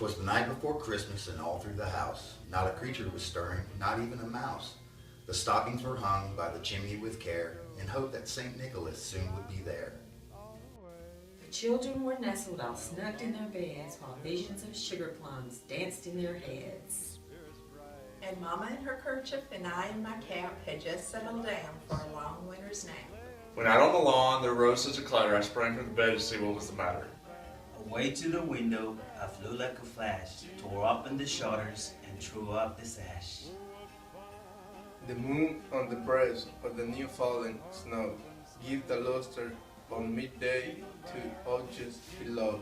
'Twas the night before Christmas, and all through the house not a creature was stirring, not even a mouse. The stockings were hung by the chimney with care, in hope that St. Nicholas soon would be there. The children were nestled all snugged in their beds, while visions of sugar plums danced in their heads. And Mama in her kerchief and I in my cap had just settled down for a long winter's nap. When out on the lawn there rose such a clatter, I sprang from the bed to see what was the matter. Away to the window, I flew like a flash, tore open the shutters and threw up the sash. The moon on the breast of the new fallen snow gives the luster on midday to all just below.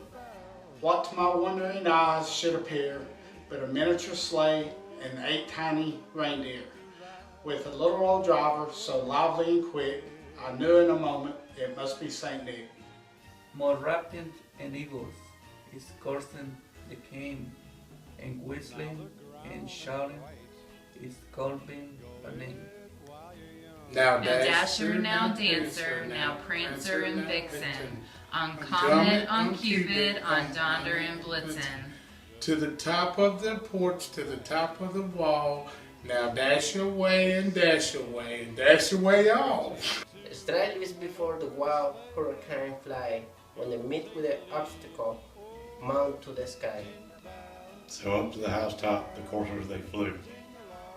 What to my wondering eyes should appear but a miniature sleigh and 8 tiny reindeer, with a little old driver so lively and quick, I knew in a moment it must be St. Nick. More rapid and eagles is coursing the cane, and whistling and shouting is calling a name. Now Dasher, now Dancer, now Prancer and Vixen, on Comet, on Cupid, on Donder and Blitzen. To the top of the porch, to the top of the wall, now dash away and dash away and dash away all. Straight is before the wild hurricane fly, when they meet with an obstacle, mount to the sky. So up to the housetop the coursers they flew,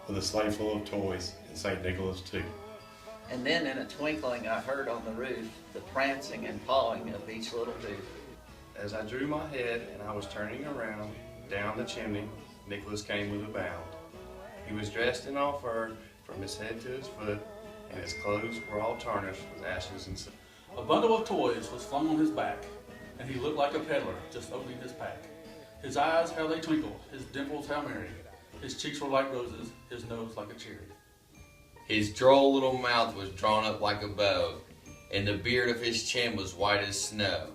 with a sleigh full of toys, and St. Nicholas too. And then in a twinkling I heard on the roof the prancing and pawing of each little hoof. As I drew my head and I was turning around, down the chimney, Nicholas came with a bound. He was dressed in all fur from his head to his foot, and his clothes were all tarnished with ashes and soot. A bundle of toys was flung on his back, and he looked like a peddler just opening his pack. His eyes, how they twinkled, his dimples, how merry. His cheeks were like roses, his nose like a cherry. His droll little mouth was drawn up like a bow, and the beard of his chin was white as snow.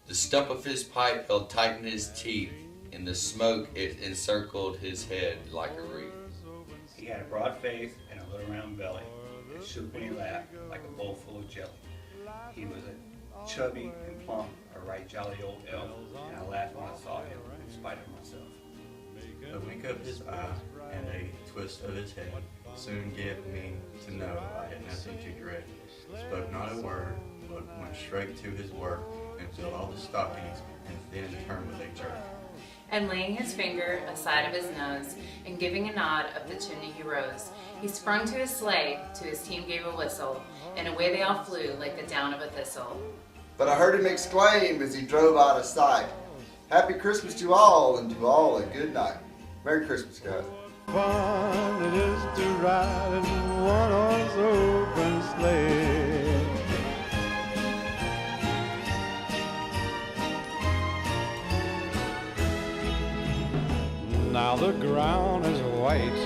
The stump of his pipe held tight in his teeth, and the smoke it encircled his head like a wreath. He had a broad face and a little round belly, that shook when he laughed like a bowl full of jelly. He was a chubby and plump, a right jolly old elf, and I laughed when I saw him, in spite of myself. A wink of his eye and a twist of his head soon gave me to know I had nothing to dread. Spoke not a word, but went straight to his work and filled all the stockings, and then turned with a jerk. And laying his finger aside of his nose, and giving a nod up the chimney he rose, he sprung to his sleigh, to his team gave a whistle, and away they all flew like the down of a thistle. But I heard him exclaim as he drove out of sight, "Happy Christmas to all, and to all a good night." Merry Christmas, guys. Fun it is to ride in one horse open sleigh. Now the ground is white,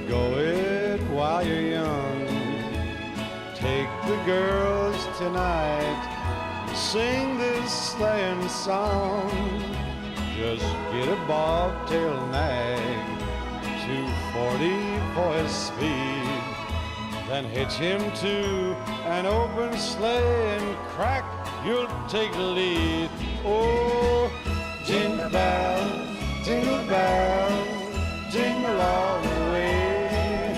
go it while you're young. Take the girls tonight, sing this sleighing song. Just get a bobtail nag, 240 for his speed. Then hitch him to an open sleigh and crack, you'll take the lead. Oh, jingle bells, jingle bells, jingle all the way.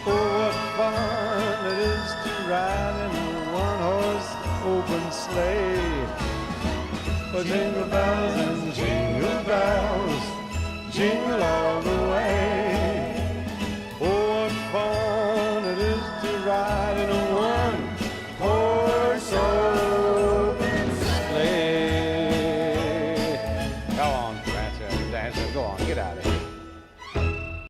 Oh, what fun it is to ride in a one-horse open sleigh. Oh, jingle bells and jingle bells, jingle